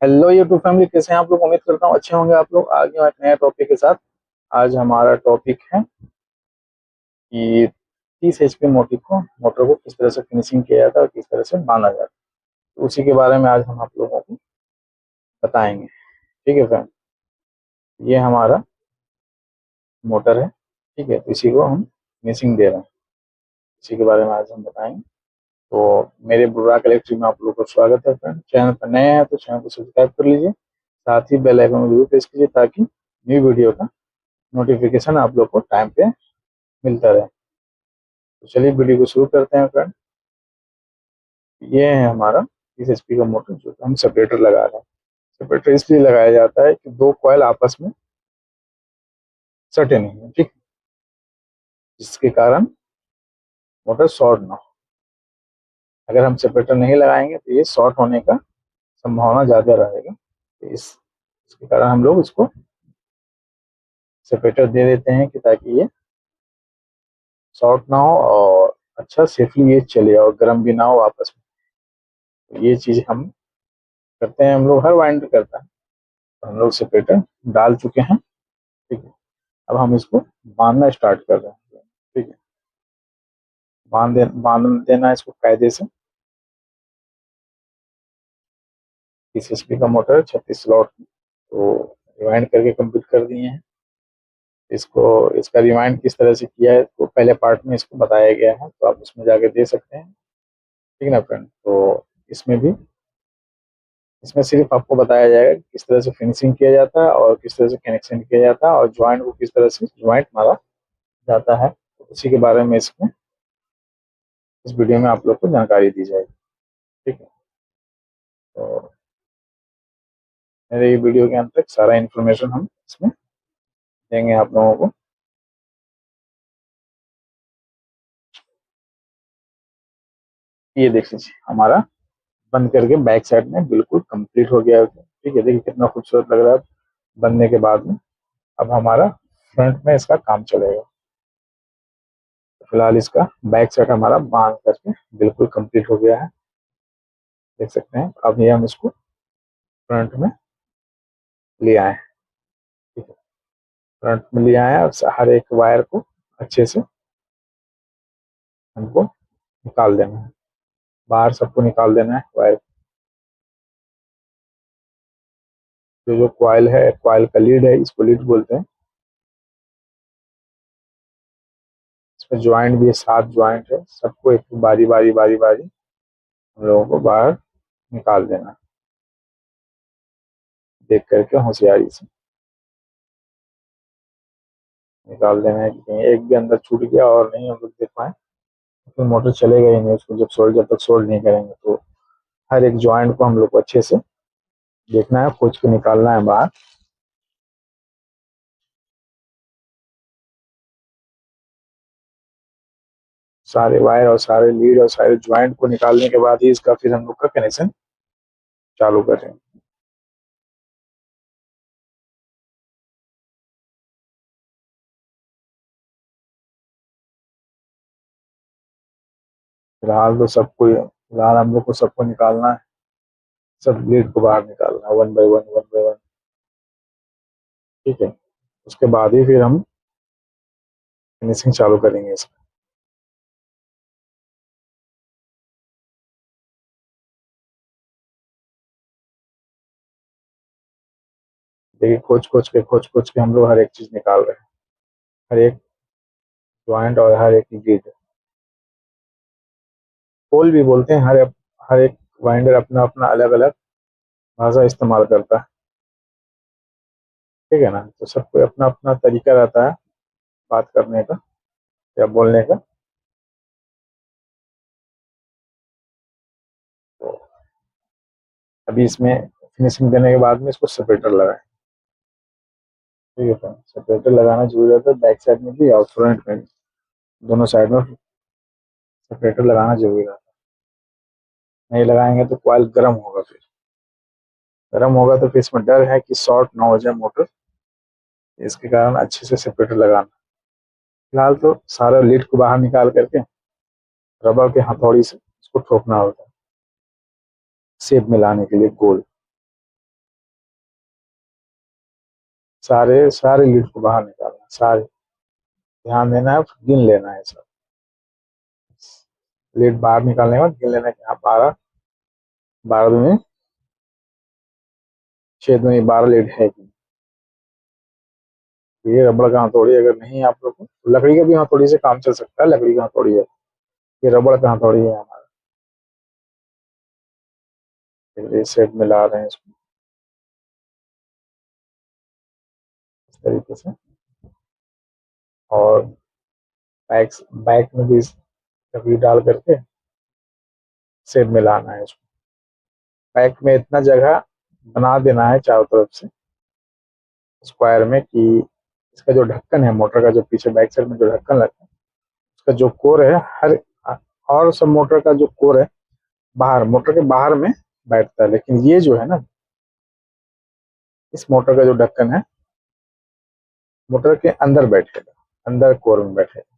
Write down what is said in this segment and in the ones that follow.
Hello YouTube family, कैसे हैं आप लोग। उम्मीद करता हूँ अच्छे होंगे आप लोग। आ गए हैं एक नया टॉपिक के साथ। आज हमारा टॉपिक है कि 30 HP मोटर को किस तरह से फिनिशिंग किया जाता है और किस तरह से बांधा जाता है, तो उसी के बारे में आज हम आप लोगों को बताएंगे। ठीक है फ्रेंड, ये हमारा मोटर है। ठीक है, तो इसी को हम फिनिशिंग दे रहे हैं, इसी के बारे में आज हम बताएंगे। तो मेरे बुर्राक इलेक्ट्रिक में आप लोगों को स्वागत है फ्रेंड। चैनल पर नए हैं तो चैनल को सब्सक्राइब कर लीजिए, साथ ही बेल आइकन को जरूर प्रेस कीजिए ताकि न्यू वीडियो का नोटिफिकेशन आप लोग को टाइम पे मिलता रहे। तो चलिए वीडियो को शुरू करते हैं फ्रेंड। ये है हमारा 30 HP का मोटर जो हम सेपरेटर लगा रहे हैं। सेपरेटर इसलिए लगाया जाता है कि दो कॉइल आपस में सटे नहीं है, ठीक, जिसके कारण मोटर शॉर्ट ना हो। अगर हम सेपरेटर नहीं लगाएंगे तो ये शॉर्ट होने का संभावना ज्यादा रहेगा। तो इसके कारण हम लोग इसको सेपरेटर दे देते हैं कि ताकि ये शॉर्ट ना हो और अच्छा सेफली ये चले और गर्म भी ना हो आपस में। तो ये चीज हम करते हैं, हम लोग हर वाइंडर करता है। तो हम लोग सेपरेटर डाल चुके हैं, ठीक है। अब हम इसको बांधना स्टार्ट कर रहे हैं, ठीक है। बांध देना है इसको कायदे से। 30 HP का मोटर 36 स्लॉट, तो रिवाइंड करके कंप्लीट कर दिए हैं इसको। इसका रिवाइंड किस तरह से किया है तो पहले पार्ट में इसको बताया गया है, तो आप उसमें जाके दे सकते हैं, ठीक है ना फ्रेंड। तो इसमें भी इसमें सिर्फ आपको बताया जाएगा कि किस तरह से फिनिशिंग किया जाता है और किस तरह से कनेक्शन किया जाता है और ज्वाइंट को किस तरह से ज्वाइंट मारा जाता है, तो उसी के बारे में इसमें इस वीडियो में आप लोग को जानकारी दी जाएगी, ठीक है। तो मेरे ये वीडियो के अंत तक सारा इन्फॉर्मेशन हम इसमें देंगे आप लोगों को। ये देख लीजिए हमारा बंद करके बैक साइड में बिल्कुल कंप्लीट हो गया है, ठीक है। देखिए कितना खूबसूरत लग रहा है बनने के बाद में। अब हमारा फ्रंट में इसका काम चलेगा। तो फिलहाल इसका बैक साइड हमारा बांध करके बिल्कुल कंप्लीट हो गया है, देख सकते हैं। अब ये हम इसको फ्रंट में ले आए हैं, ठीक है। फ्रंट में ले आए हैं और हर एक वायर को अच्छे से हमको निकाल देना है, बाहर सबको निकाल देना है वायर। जो कॉइल है, कॉइल का लीड है, इसको लीड बोलते हैं। इसमें ज्वाइंट भी है, 7 ज्वाइंट है, सबको एक बारी बारी बारी बारी हम लोगों को बाहर निकाल देना है, देख करके होशियारी से निकाल देना है कि कहीं एक भी अंदर छूट गया और नहीं हम लोग देख पाए तो मोटर चलेगा ही नहीं। उसको जब तक सोल्ड नहीं करेंगे तो हर एक ज्वाइंट को हम लोग को अच्छे से देखना है, खोज के निकालना है बाहर। सारे वायर और सारे लीड और सारे ज्वाइंट को निकालने के बाद ही इसका फिर हम लोग का कनेक्शन चालू करें। फिलहाल हम लोग को सबको निकालना है, सब लीड को बाहर निकालना है, वन बाय वन, ठीक है। उसके बाद ही फिर हम फिनिशिंग चालू करेंगे इसका। देखिए खोज खोज के हम लोग हर एक चीज निकाल रहे हैं, हर एक ज्वाइंट और हर एक लीड। पोल भी बोलते हैं, हर एक वाइंडर अपना अपना अलग अलग भाषा इस्तेमाल करता है, ठीक है ना। तो सबको अपना अपना तरीका रहता है बात करने का या बोलने का। तो अभी इसमें फिनिशिंग देने के बाद में इसको सेपरेटर लगाए, ठीक है फ्रेंड। सेपरेटर लगाना जरूरी रहता है, बैक साइड में भी और फ्रंट में भी, दोनों साइड में सेपरेटर लगाना जरूरी रहता है। नहीं लगाएंगे तो कॉइल गर्म होगा, फिर गर्म होगा तो फिर इसमें डर है कि शॉर्ट ना हो जाए मोटर, इसके कारण अच्छे से सेपरेटर लगाना। फिलहाल तो सारा लीड को बाहर निकाल करके रबर के हथौड़ी से इसको ठोकना होता है शेप में लाने के लिए गोल। सारे सारे लीड को बाहर निकालना है, सारे ध्यान देना है, गिन लेना है सब। लीड बाहर निकालने के बाद गिन लेना है कि हाँ 12, 12 दूनी 6 दूनी 12 लीड है कि नहीं। ये रबड़ का हथौड़ी अगर नहीं है आप लोग को, तो लकड़ी का भी हथौड़ी से काम चल सकता है, लकड़ी का हथौड़ी है, ये रबड़ का हथौड़ी है हमारा। ये सेट में ला रहे हैं इसको इस तरीके से, और बैक बैक में भी लकड़ी डाल करके सेट में लाना है इसको। बैक में इतना जगह बना देना है चारों तरफ से स्क्वायर में कि इसका जो ढक्कन है मोटर का, जो पीछे बैक साइड में जो ढक्कन लगता है, उसका जो कोर है हर, और सब मोटर का जो कोर है बाहर, मोटर के बाहर में बैठता है, लेकिन ये जो है ना, इस मोटर का जो ढक्कन है मोटर के अंदर बैठेगा, अंदर कोर में बैठेगा।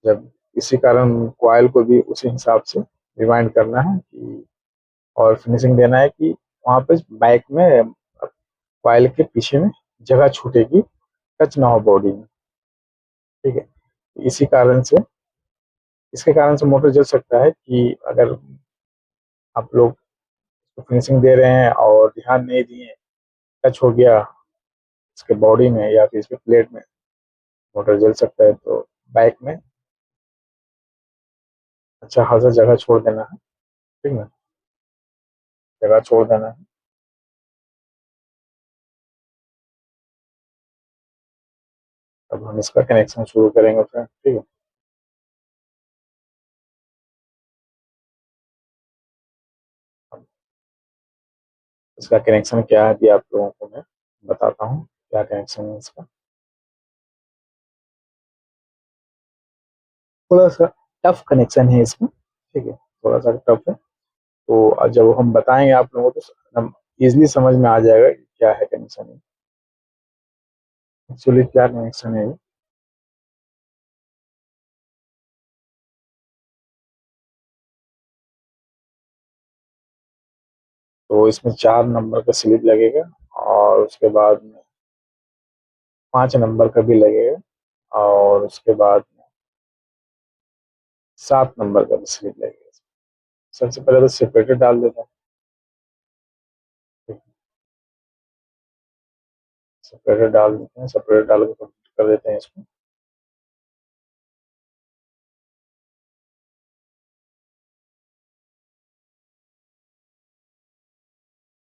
जब इसी कारण कॉइल को भी उसी हिसाब से रिवाइंड करना है कि, और फिनिशिंग देना है कि वहां पे बैक में कॉइल के पीछे में जगह छूटेगी, टच ना हो बॉडी में, ठीक है। इसी कारण से, इसके कारण से मोटर जल सकता है कि अगर आप लोग फिनिशिंग दे रहे हैं और ध्यान नहीं दिए, टच हो गया इसके बॉडी में या फिर इसके प्लेट में, मोटर जल सकता है। तो बैक में अच्छा खासा जगह छोड़ देना है, ठीक है, जगह छोड़ देना है। अब हम इसका कनेक्शन शुरू करेंगे फ्रेंड, ठीक है। इसका कनेक्शन क्या है अभी आप लोगों को मैं बताता हूँ, क्या कनेक्शन है इसका। थोड़ा सा टफ कनेक्शन है इसमें, ठीक है, थोड़ा सा टफ है। तो जब हम बताएंगे आप लोगों को तो हम इजिली समझ में आ जाएगा कि क्या है कनेक्शन, एक्चुअली क्या कनेक्शन है। तो इसमें 4 नंबर का स्लिप लगेगा, और उसके बाद में 5 नंबर का भी लगेगा, और उसके बाद में 7 नंबर का भी स्लिप लगेगा। सबसे पहले तो सेपरेटर डाल देते हैं, सेपरेटर डाल देते हैं, सेपरेटर डाल के कंप्लीट कर देते हैं इसको।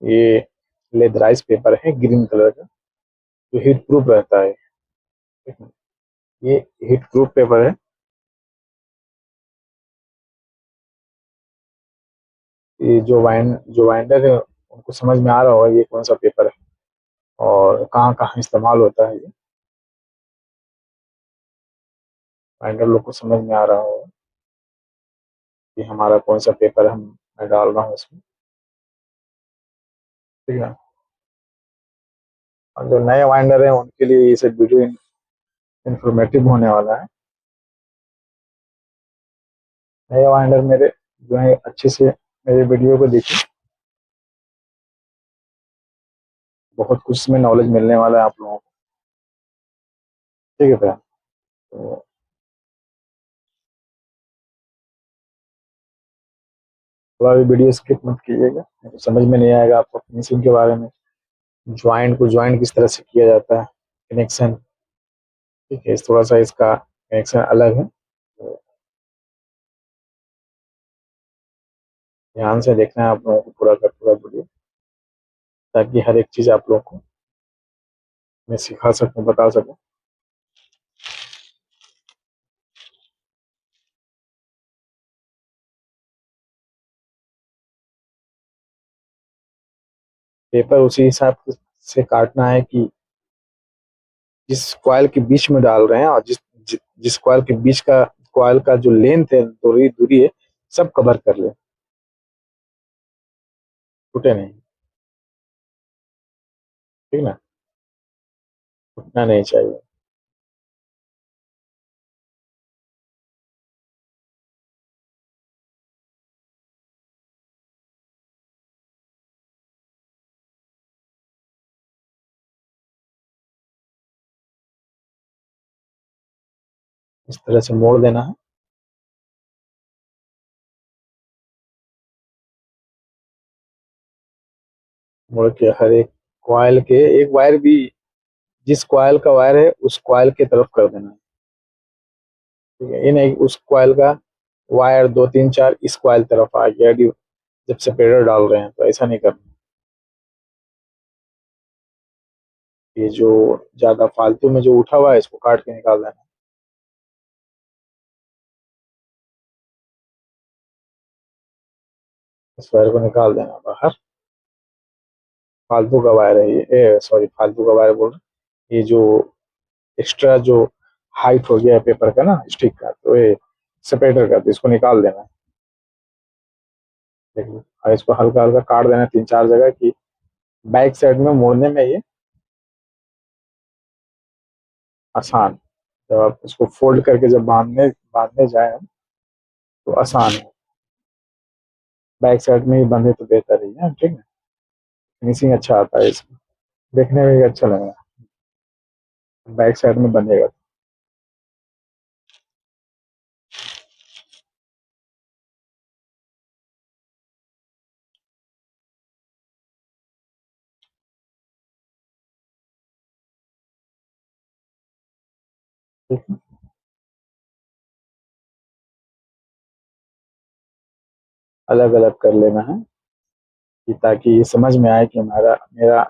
ये लेदराइज पेपर है ग्रीन कलर का, जो हीट प्रूफ रहता है, ठीक है? ये हीट प्रूफ पेपर है। ये जो वाइंडर है उनको समझ में आ रहा होगा ये कौन सा पेपर है और कहाँ कहाँ इस्तेमाल होता है। ये वाइंडर लोग को समझ में आ रहा होगा कि हमारा कौन सा पेपर हम मैं डाल रहा हूँ इसमें, ठीक है। और जो नए वाइंडर है उनके लिए ये सब वीडियो इंफॉर्मेटिव होने वाला है। नए वाइंडर मेरे जो है अच्छे से मेरे वीडियो को देखिए, बहुत कुछ इसमें नॉलेज मिलने वाला है आप लोगों को, ठीक है भैया। तो थोड़ा भी वीडियो स्किप मत कीजिएगा, नहीं तो समझ में नहीं आएगा आपको फिनिशिंग के बारे में, ज्वाइंट को ज्वाइंट किस तरह से किया जाता है, कनेक्शन, ठीक है। थोड़ा सा इसका कनेक्शन अलग है, तो ध्यान से देखना है आप लोगों को पूरा का पूरा वीडियो, ताकि हर एक चीज़ आप लोगों को मैं सिखा सकूं, बता सकूं। पेपर उसी हिसाब से काटना है कि जिस कॉइल के बीच में डाल रहे हैं, और जिस कॉइल के बीच का कॉइल का जो लेंथ है, दूरी दूरी है, सब कवर कर ले, टूटे नहीं, ठीक ना, टूटना नहीं चाहिए। इस तरह से मोड़ देना है। मोड़ के हर एक कॉइल के एक वायर भी, जिस कॉइल का वायर है उस कॉइल की तरफ कर देना है। ठीक है, ये नहीं उस कॉइल का वायर 2 3 4 इस कॉइल तरफ आ गया जब सेपरेटर डाल रहे हैं, तो ऐसा नहीं करना। ये जो ज्यादा फालतू में जो उठा हुआ है इसको काट के निकाल देना। इस वायर को निकाल देना बाहर। फालतू का वायर है ये, सॉरी फालतू का वायर बोल रहा हूँ। ये जो एक्स्ट्रा जो हाइट हो गया है पेपर का ना, स्टिक का, तो ये सेपरेटर का, तो इसको निकाल देना है। देखिए, और इसको हल्का हल्का काट देना 3 4 जगह की बैक साइड में मोड़ने में ये आसान। जब आप इसको फोल्ड करके जब बांधने बांधने जाए तो आसान है। बैक साइड में ही बंधे तो बेहतर ही है। ठीक है, फिनिशिंग अच्छा आता है इसमें, देखने में भी अच्छा लगेगा बैक साइड में बंधेगा। ठीक है, अलग अलग कर लेना है कि ताकि ये समझ में आए कि हमारा मेरा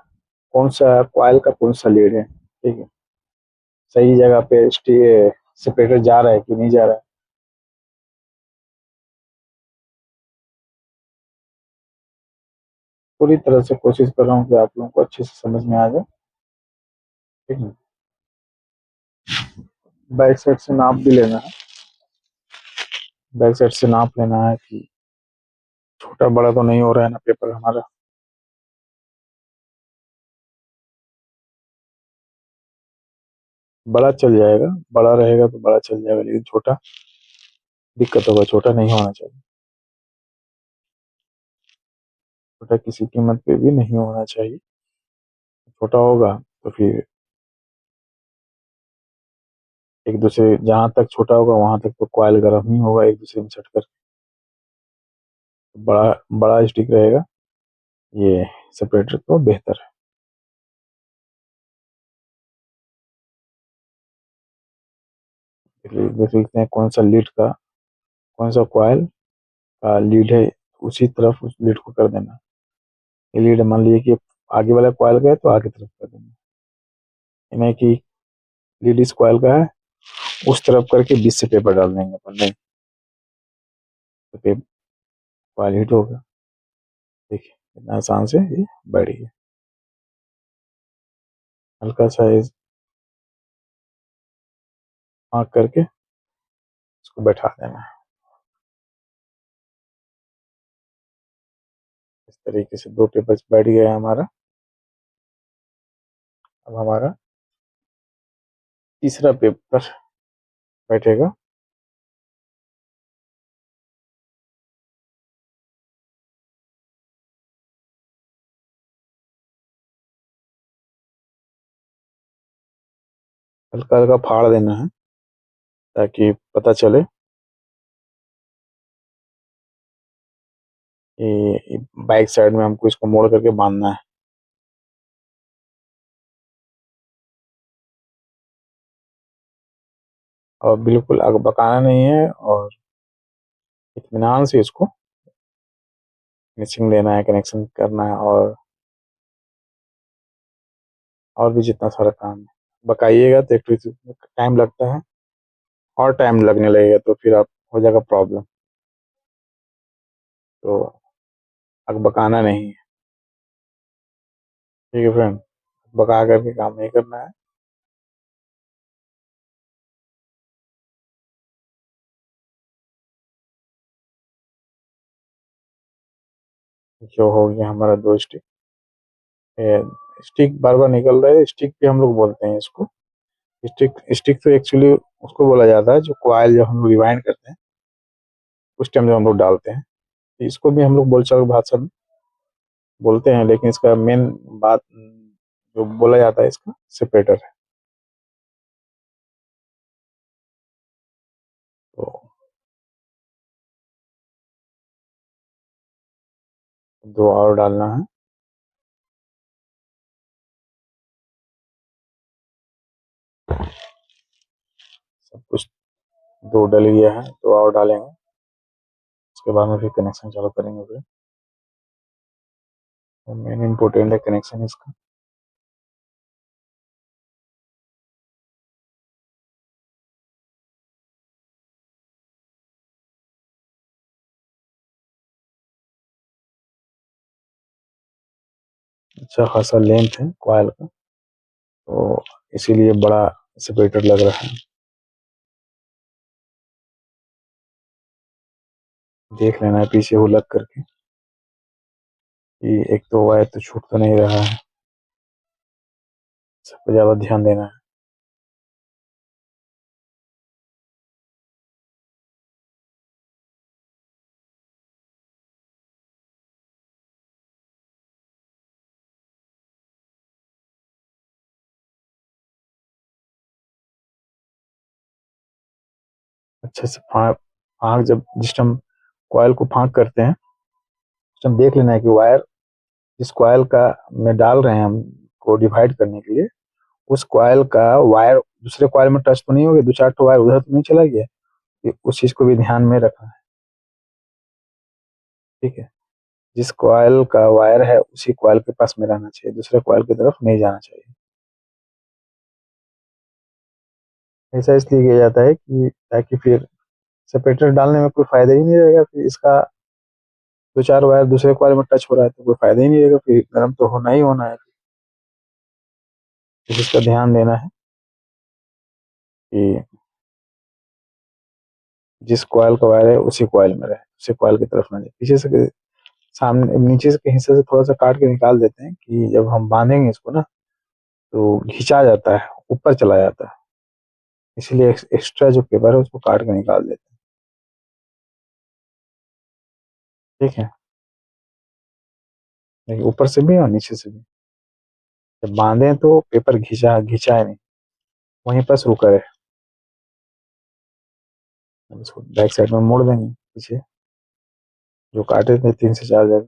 कौन सा कॉइल का कौन सा लीड है। ठीक है, सही जगह पे सेपरेटर जा रहा है कि नहीं जा रहा है। पूरी तरह से कोशिश कर रहा हूँ कि आप लोगों को अच्छे से समझ में आ जाए। ठीक है, बैक साइड से नाप भी लेना है। बैक साइड से नाप लेना है कि छोटा बड़ा तो नहीं हो रहा है ना पेपर हमारा। बड़ा चल जाएगा, बड़ा रहेगा तो बड़ा चल जाएगा, लेकिन छोटा दिक्कत होगा, छोटा नहीं होना चाहिए। छोटा किसी कीमत पे भी नहीं होना चाहिए। छोटा होगा तो फिर एक दूसरे, जहां तक छोटा होगा वहां तक तो कॉइल गर्म ही होगा एक दूसरे में सटकर। बड़ा बड़ा स्टिक रहेगा ये सेपरेटर तो बेहतर है। इसलिए देख सकते हैं कौन सा लीड का, कौन सा कॉइल का लीड है, उसी तरफ उस लीड को कर देना। ये लीड मान लीजिए कि आगे वाला कॉइल का है तो आगे तरफ कर देना। ये नहीं कि लीड इस कॉइल का है, उस तरफ करके बीच से पेपर डाल देंगे अपन, नहीं तो पेपर कॉइल हिट होगा। देखिए इतना आसान से ये बैठ गया। हल्का सा आँख करके इसको बैठा देना है। इस तरीके से 2 पेपर बैठ गया है हमारा। अब हमारा तीसरा पेपर बैठेगा। हल्का हल्का फाड़ देना है ताकि पता चले कि बैक साइड में हमको इसको मोड़ करके बांधना है। और बिल्कुल आग पकाना नहीं है, और इत्मीनान से इसको फिनिशिंग देना है, कनेक्शन करना है, और भी जितना सारा काम है। बकाइएगा तो एक तो टाइम लगता है, और टाइम लगने लगेगा तो फिर आप हो जाएगा प्रॉब्लम। तो आग बकाना नहीं है। ठीक है फ्रेंड, बका करके काम नहीं करना है। जो हो गया हमारा 2 स्टिक, स्टिक बार बार निकल रहा है, स्टिक भी हम लोग बोलते हैं इसको। स्टिक स्टिक तो एक्चुअली उसको बोला जाता है जो कॉइल जब हम लोग रिवाइंड करते हैं उस टाइम जब हम लोग डालते हैं, इसको भी हम लोग बोलचाल भाषा में बोलते हैं, लेकिन इसका मेन बात जो बोला जाता है इसका सेपरेटर है। दो और डालना है। सब कुछ दो डल गया है, दो और डालेंगे। उसके बाद में फिर कनेक्शन चालू करेंगे। फिर तो मेन इम्पोर्टेंट है कनेक्शन इसका। अच्छा खासा लेंथ है कॉइल का, तो इसीलिए बड़ा सेपरेटर लग रहा है। देख लेना है पीछे वो लग करके कि एक तो वायर तो छूट तो नहीं रहा है। सब पे ज़्यादा ध्यान देना है। अच्छे से फाँक फाँक जब जिस टाइम कॉइल को फाँक करते हैं उस टाइम देख लेना है कि वायर जिस कॉइल का में डाल रहे हैं हम को डिवाइड करने के लिए, उस कॉइल का वायर दूसरे कॉइल में टच तो नहीं हो गया, 2-4 ठो वायर उधर तो नहीं चला गया? ये उस चीज़ को भी ध्यान में रखना है, ठीक है? जिस कॉइल का वायर है उसी कॉइल के पास में रहना चाहिए, दूसरे कॉइल की तरफ नहीं जाना चाहिए। ऐसा इसलिए किया जाता है कि ताकि फिर सेपरेटर डालने में कोई फ़ायदा ही नहीं रहेगा, फिर इसका 2-4 वायर दूसरे कॉइल में टच हो रहा है तो कोई फ़ायदा ही नहीं रहेगा, फिर गर्म तो होना ही होना है। इस चीज़ का ध्यान देना है कि जिस कॉइल का वायर है उसी कॉइल में रहे, उसी कॉइल की तरफ ना जाए। पीछे से सामने नीचे से के हिस्से से थोड़ा-सा काट के निकाल देते हैं कि जब हम बाँधेंगे इसको ना तो घिंचा जाता है, ऊपर चला जाता है। इसलिए एक्स्ट्रा जो पेपर है उसको काट के निकाल देते हैं, ठीक है? देखिए ऊपर से भी और नीचे से भी। जब बाँधें तो पेपर घिंचाए नहीं, वहीं पर शुरू करें। अब इसको बैक साइड में मोड़ देंगे पीछे, जो काटे थे 3 से 4 जगह।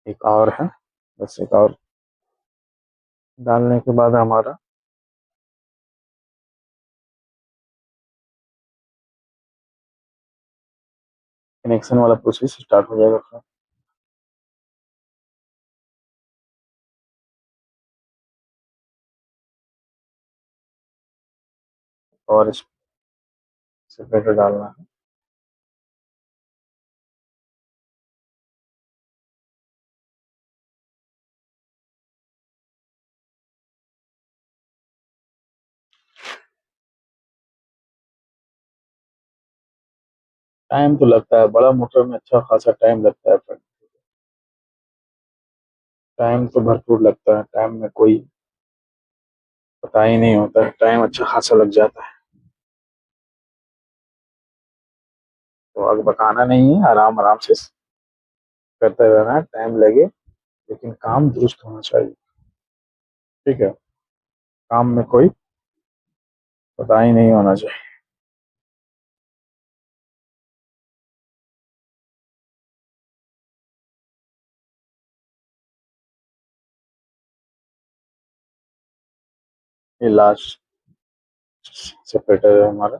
एक और है, बस एक और डालने के बाद हमारा कनेक्शन वाला प्रोसेस स्टार्ट हो जाएगा फिर। और इस सेपरेटर डालना है। टाइम तो लगता है, बड़ा मोटर में अच्छा खासा टाइम लगता है फ्रेंड। टाइम तो भरपूर लगता है, टाइम में कोई पता ही नहीं होता है, टाइम अच्छा खासा लग जाता है। तो आग पकाना नहीं है, आराम आराम से करते रहना है, टाइम लगे लेकिन काम दुरुस्त होना चाहिए, ठीक है? काम में कोई पता ही नहीं होना चाहिए। ये लास्ट सेपरेटर है हमारा।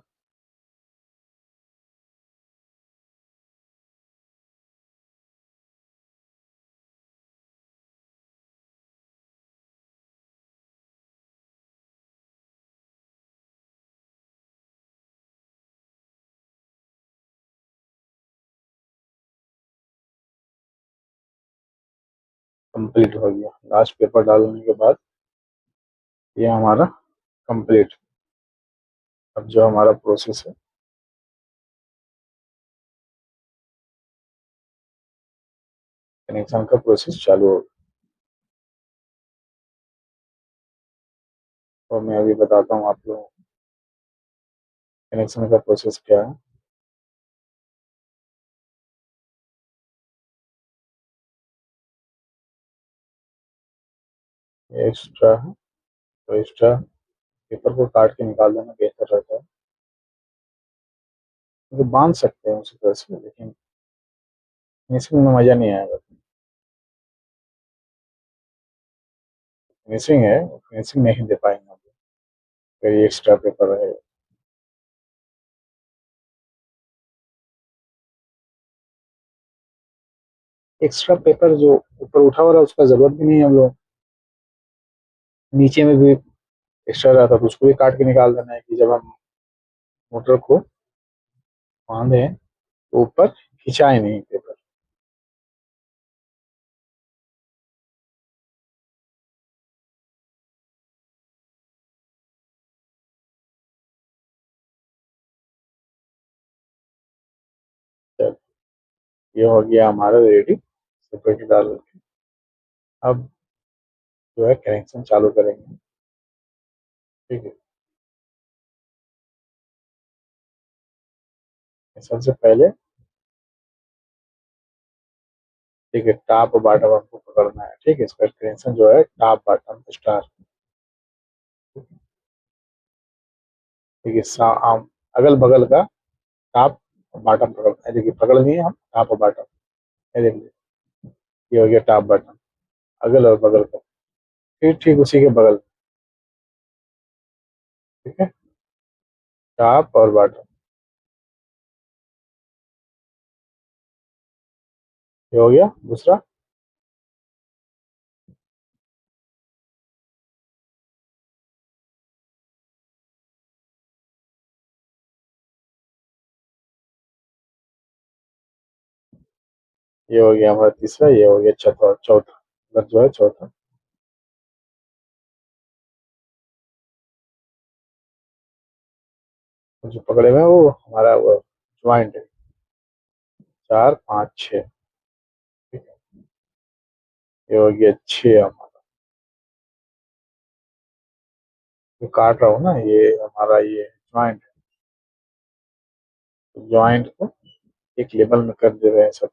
कंप्लीट हो गया, लास्ट पेपर डालने के बाद ये हमारा कंप्लीट। अब जो हमारा प्रोसेस है, कनेक्शन का प्रोसेस चालू होगा। तो मैं अभी बताता हूँ आप लोगों को कनेक्शन का प्रोसेस क्या है। ये एक्स्ट्रा है तो एक्स्ट्रा पेपर को काट के निकाल देना बेहतर रहता है। तो बांध सकते हैं उसी तरह से, लेकिन फिनिशिंग में मज़ा नहीं आएगा। फिनिशिंग है, फिनिशिंग नहीं दे पाएंगे हम लोग, फिर ये एक्स्ट्रा पेपर रहेगा। एक्स्ट्रा पेपर जो ऊपर उठा हो रहा है उसका ज़रूरत भी नहीं है हम लोग, नीचे में भी एक्स्ट्रा रहता है तो उसको भी काट के निकाल देना है कि जब हम मोटर को बांधे तो ऊपर खिंचाए नहीं पेपर। चल, ये हो गया हमारा रेडी, सेपरेट डाल के। अब जो है कनेक्शन चालू करेंगे। ठीक है, सबसे पहले ठीक है टॉप और बॉटम आपको पकड़ना है। ठीक है, इसका कनेक्शन जो है टॉप बॉटम स्टार। ठीक है, अगल बगल का टॉप और बॉटम पकड़ना है। देखिए पकड़ लिए हम टॉप और बॉटम, ये देखिए ये हो गया टॉप बॉटम, अगल और बगल का। फिर ठीक उसी के बगल, ठीक है, टॉप और बॉटम, ये हो गया दूसरा। ये हो गया हमारा तीसरा, ये हो गया चौथा। चौथा अगर जो है चौथा, जो पकड़े हुए हैं वो हमारा वो ज्वाइंट है। चार पाँच छः, ठीक है, ये हो गया छः हमारा। जो काट रहा हूँ ना ये हमारा ये ज्वाइंट है, तो ज्वाइंट को एक लेवल में कर दे रहे हैं सब।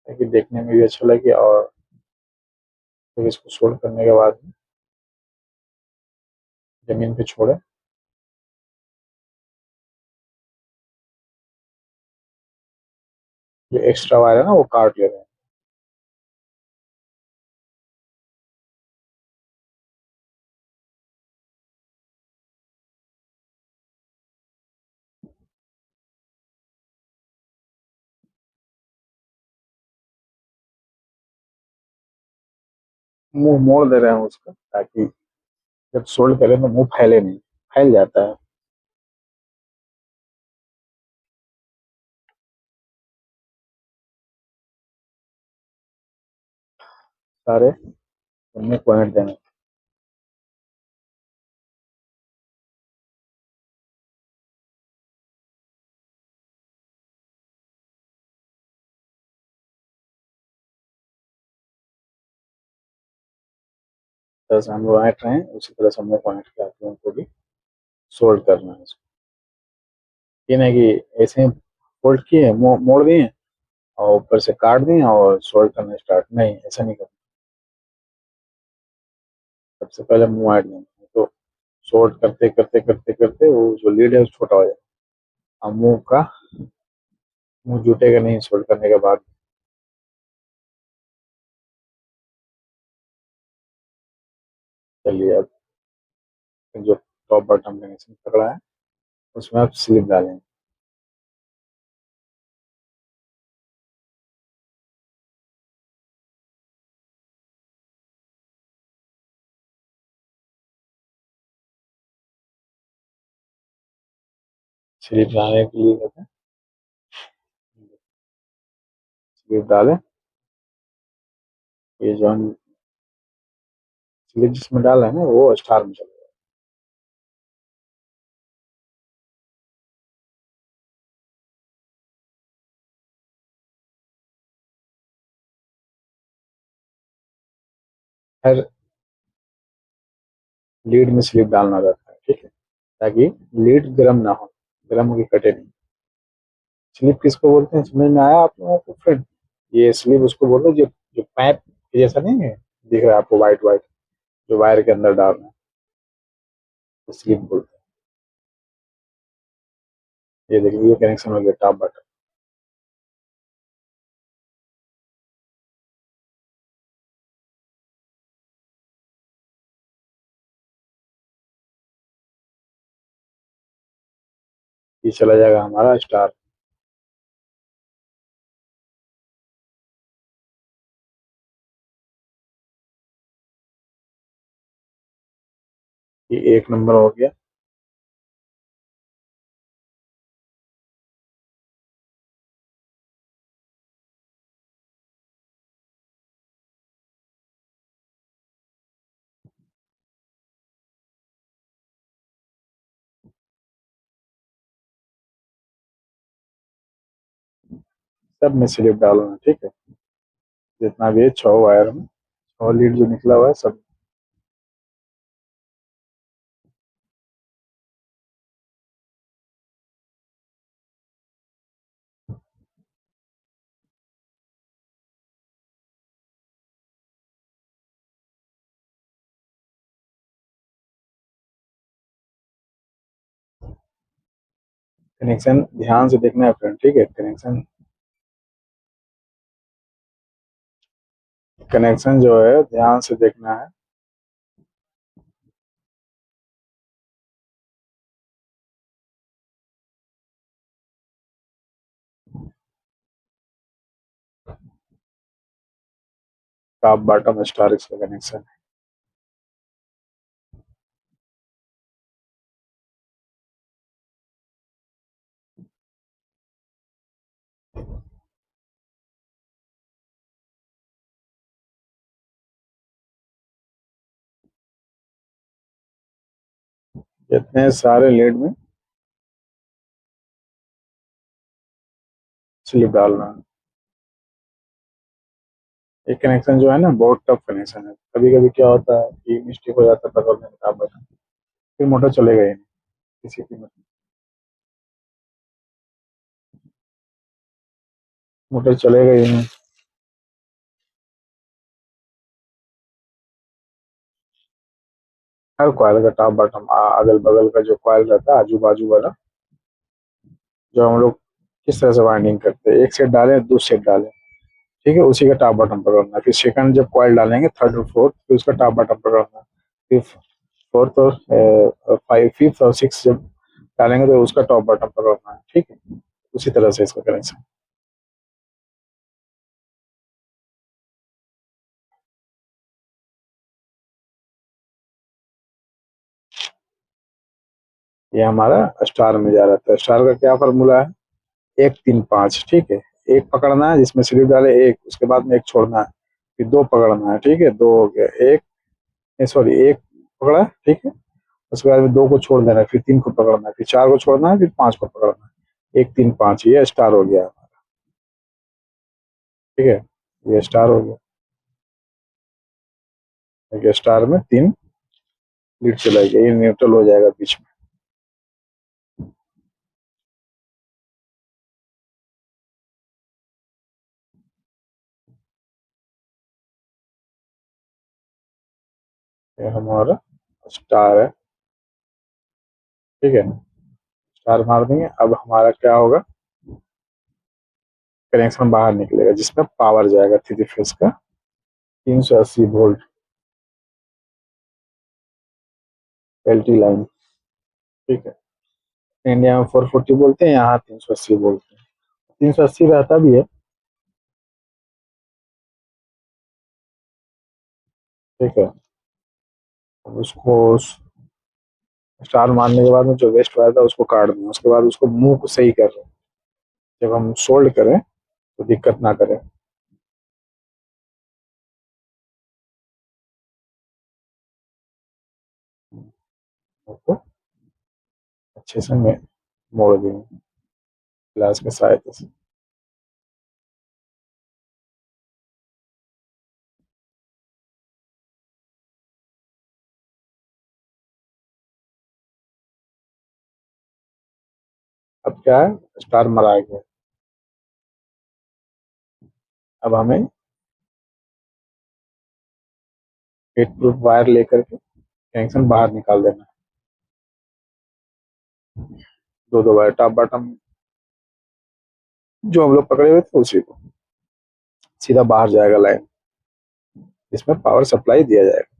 ताकि देखने में भी अच्छा लगे, और फिर इसको सोल्ड करने के बाद जमीन पे छोड़े। जो एक्स्ट्रा वायर है ना वो काट ले रहे हैं। मुंह मोड़ दे रहे हैं उसका, ताकि जब सोल्ड करें तो मुंह फैले नहीं, फैल जाता है सारे, मुंह पॉइंट देना। तरह से हम लोग ऐंठ रहे हैं उसी तरह से मुंह पॉइंट करके उनको भी सोल्ड करना है इसको। ये नहीं कि ऐसे ही फोल्ड किए मुंह मोड़ दिए और ऊपर से काट दिए और सोल्ड करना स्टार्ट, नहीं ऐसा नहीं करना। सबसे पहले मुंह ऐड देना, तो सोल्ड करते करते करते करते वो जो लीड है वो छोटा हो जाए, और मुंह जुटेगा नहीं सोल्ड करने के बाद। चलिए अब जो टॉप बटन कनेक्शन पकड़ा है उसमें आप स्लिप डालेंगे। स्लिप डालने के लिए कहते हैं, स्लिप डालें। ये जो हम स्लिप जिसमें डाल रहे हैं ना वो स्टार में चले। हर लीड में स्लिप डालना रहता है, ठीक है, ताकि लीड गर्म ना हो। गर्म होकर कटे नहीं। स्लिप किसको बोलते हैं, समझ में आया आप लोगों को फ्रेंड? ये स्लिप उसको बोलते हैं जो जो पाइप के जैसा नहीं है, दिख रहा है आपको व्हाइट व्हाइट, जो वायर के अंदर डालना है, स्लिप बोलते हैं। ये देखिए, ये कनेक्शन हो गया टॉप बटन। ये चला जाएगा हमारा स्टार। ये एक नंबर हो गया। सब में स्लिप डालना है, ठीक है। जितना भी है 6 वायर में 6 लीड जो निकला हुआ है सब। कनेक्शन ध्यान से देखना है फ्रेंड, ठीक है। कनेक्शन कनेक्शन जो है ध्यान से देखना है। टॉप बॉटम स्टार इसका कनेक्शन है। जितने सारे लीड में स्लिप डालना है। ये कनेक्शन जो है ना बहुत टफ कनेक्शन है। कभी कभी क्या होता है कि मिस्टेक हो जाता है पकड़ने में टॉप बटन, फिर मोटर चलेगा ही नहीं किसी कीमत में। मोटर चलेगा ही नहीं। हर कॉइल का टॉप बटन, अगल बगल का जो कॉइल रहता है आजू बाजू वाला, जो हम लोग किस तरह से वाइंडिंग करते हैं, एक सेट डालें दो सेट डालें, ठीक है, उसी का टॉप बटन पकड़ना है। फिर सेकंड जब कॉइल डालेंगे थर्ड और फोर्थ, फिर उसका टॉप बटन पकड़ना है। फिर फोर्थ और फाइव फिफ्थ और सिक्स जब डालेंगे तो उसका टॉप बटन पकड़ना है, ठीक है। उसी तरह से इसका कनेक्शन। ये हमारा स्टार में जा रहा था। स्टार का क्या फॉर्मूला है? 1 3 5, ठीक है। एक पकड़ना है जिसमें स्लिप डाले एक, उसके बाद में एक छोड़ना है, फिर दो पकड़ना है, ठीक है, दो हो गया। एक सॉरी एक पकड़ा, ठीक है। उसके बाद में दो को छोड़ देना है, फिर तीन को पकड़ना है, फिर चार को छोड़ना है, फिर पांच को पकड़ना है। 1 3 5, ये स्टार हो गया, ठीक है। ये स्टार हो गया। देखिए स्टार में 3 लीड चलाएगा, ये न्यूट्रल हो जाएगा बीच में। ये हमारा स्टार है, ठीक है। स्टार मार देंगे। अब हमारा क्या होगा, कनेक्शन बाहर निकलेगा जिसमें पावर जाएगा 3 फेज का, 380 वोल्ट एलटी लाइन, ठीक है। इंडिया में 440 बोलते हैं, यहाँ 380 बोलते हैं। 380 रहता भी है, ठीक है। अब उसको स्टार मारने के बाद में जो वेस्ट वायर था उसको काट दें, उसके बाद उसको मुंह को सही कर रहे हैं। जब हम सोल्ड करें तो दिक्कत ना करें। उसको अच्छे से में मोड़ देंगे ग्लास के सहायता से। अब क्या है, स्टार मरा गया। अब हमें हीट प्रूफ वायर लेकर के जंक्शन बाहर निकाल देना है। दो दो वायर टॉप बॉटम जो हम लोग पकड़े हुए थे उसी को सीधा बाहर जाएगा लाइन, जिसमें पावर सप्लाई दिया जाएगा।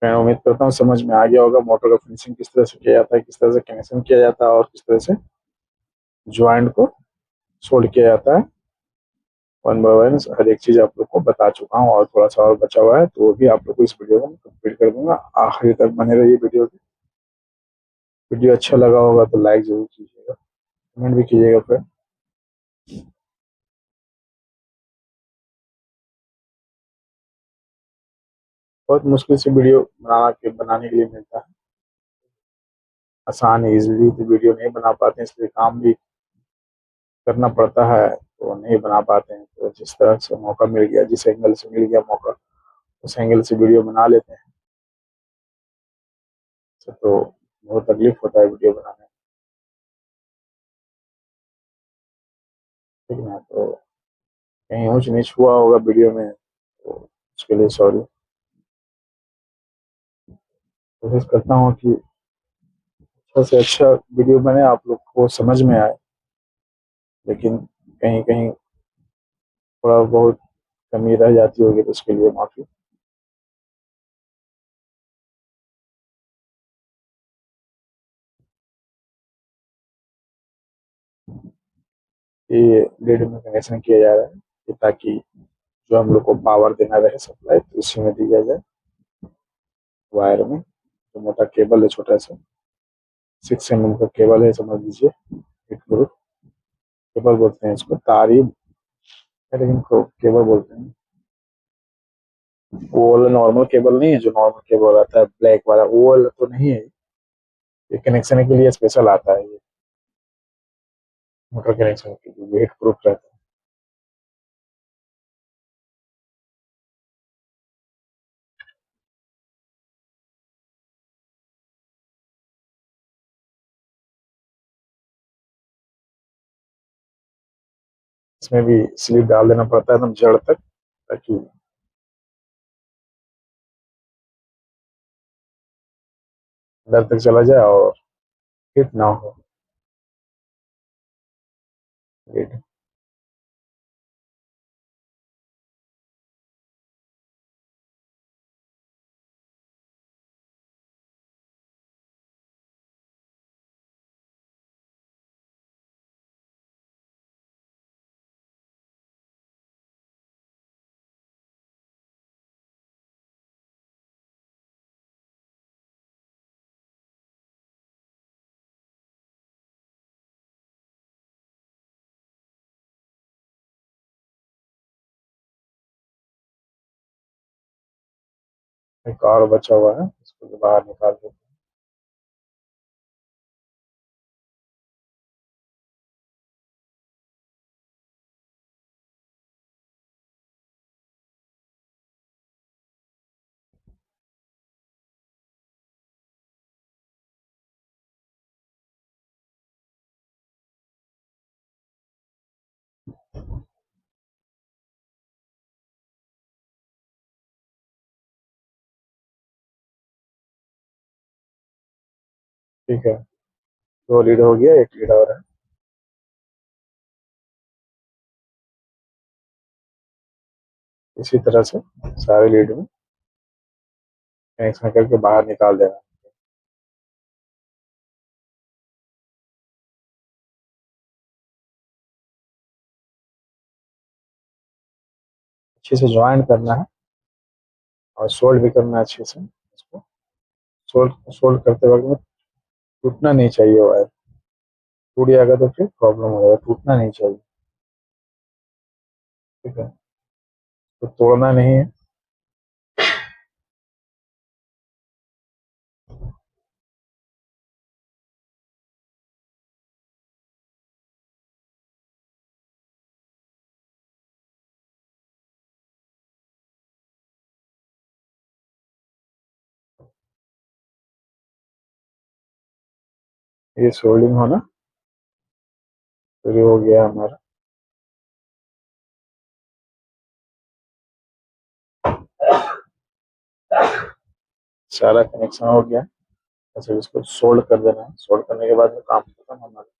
मैं उम्मीद करता हूँ समझ में आ गया होगा मोटर का फिनिशिंग किस तरह से किया जाता है, किस तरह से कनेक्शन किया जाता है और किस तरह से ज्वाइंट को सोल्ड किया जाता है। वन बाय वन हर एक चीज आप लोग को बता चुका हूँ, और थोड़ा सा और बचा हुआ है तो वो भी आप लोग को इस वीडियो में कंप्लीट कर दूंगा। आखिर तक बने रहिए वीडियो के। वीडियो अच्छा लगा होगा तो लाइक जरूर कीजिएगा, कमेंट भी कीजिएगा फिर। बहुत मुश्किल से वीडियो बनाने के लिए मिलता है। आसान इजीली तो वीडियो नहीं बना पाते हैं, इसलिए काम भी करना पड़ता है तो नहीं बना पाते हैं। तो जिस तरह से मौका मिल गया, जिस एंगल से मिल गया मौका, उस एंगल से वीडियो बना लेते हैं। तो बहुत तकलीफ होता है वीडियो बनाने में, ठीक है ना। तो कहीं ऊंच नीच हुआ होगा वीडियो में तो उसके लिए सॉरी। कोशिश करता हूँ कि अच्छा से अच्छा वीडियो बने, आप लोग को समझ में आए, लेकिन कहीं कहीं थोड़ा बहुत कमी रह जाती होगी तो उसके लिए माफी। ये लीड में कनेक्शन किया जा रहा है कि ताकि जो हम लोग को पावर देना रहे सप्लाई तो उसी में दिया जाए। वायर में जो मोटा केबल है, छोटा सा 6 mm का केबल है समझ लीजिए। हीट प्रूफ केबल बोलते हैं इसको, तार ही है, लेकिन केबल बोलते हैं। वो वाला नॉर्मल केबल नहीं है, जो नॉर्मल केबल आता है ब्लैक वाला, वो वाला तो नहीं है। ये कनेक्शन के लिए स्पेशल आता है, ये मोटर कनेक्शन के लिए हीट प्रूफ रहता है। इसमें भी स्लीप डाल देना पड़ता है एकदम जड़ तक, ताकि अंदर तक चला जाए और हिट ना हो लीड। एक और बचा हुआ है, इसको भी बाहर निकाल देते हैं। ठीक है, 2 लीड हो गया, 1 लीड और है। इसी तरह से सारे लीड में कनेक्शन करके बाहर निकाल देना। अच्छे से ज्वाइन करना है और सोल्ड भी करना है अच्छे से इसको। सोल्ड सोल्ड करते वक्त में टूटना नहीं चाहिए वायर। टूट जाएगा तो फिर प्रॉब्लम हो जाएगा, टूटना नहीं चाहिए, ठीक है। तो तोड़ना नहीं है। ये सोल्डिंग होना शुरू हो गया हमारा। सारा कनेक्शन हो गया। अच्छा, इसको सोल्ड कर देना है। सोल्ड करने के बाद में काम खत्म हमारा।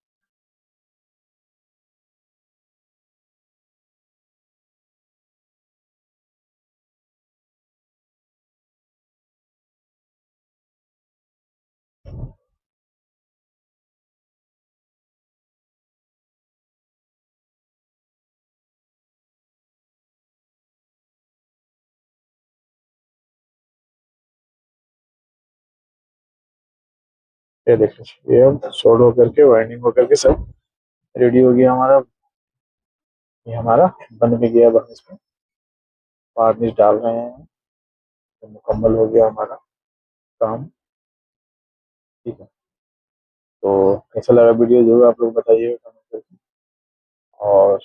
ये देखिए, ये अब सोल्ड होकर के वाइंडिंग होकर के सब रेडी हो गया हमारा। ये हमारा बन भी गया। बस इसमें वार्निश डाल रहे हैं तो मुकम्मल हो गया हमारा काम। ठीक है, तो कैसा लगा वीडियो जरूर आप लोग बताइए कमेंट करके। और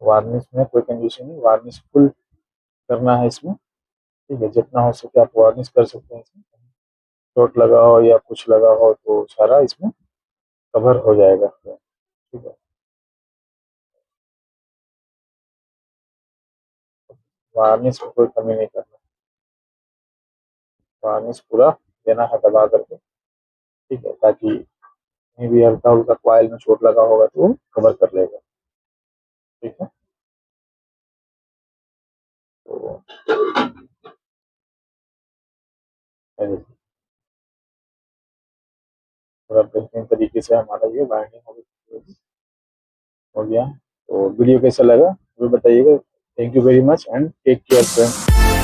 वार्निश में कोई कंजूसी नहीं, वार्निश फुल करना है इसमें। ठीक है, जितना हो सके आप वार्निश कर सकते हैं इसमें। चोट लगा हो या कुछ लगा हो तो सारा इसमें कवर हो जाएगा। ठीक है, वार्निश में कोई कमी नहीं करना, वार्निश पूरा देना है दबा करके। ठीक है, ताकि कहीं भी हल्का हल्का कॉइल में चोट लगा होगा तो वो कवर कर लेगा। ठीक है, तो ये देखिए, पूरा बेहतरीन तरीके से हमारा ये वाइंडिंग हो गया। तो वीडियो कैसा लगा वो बताइएगा। Thank you very much and take care friends.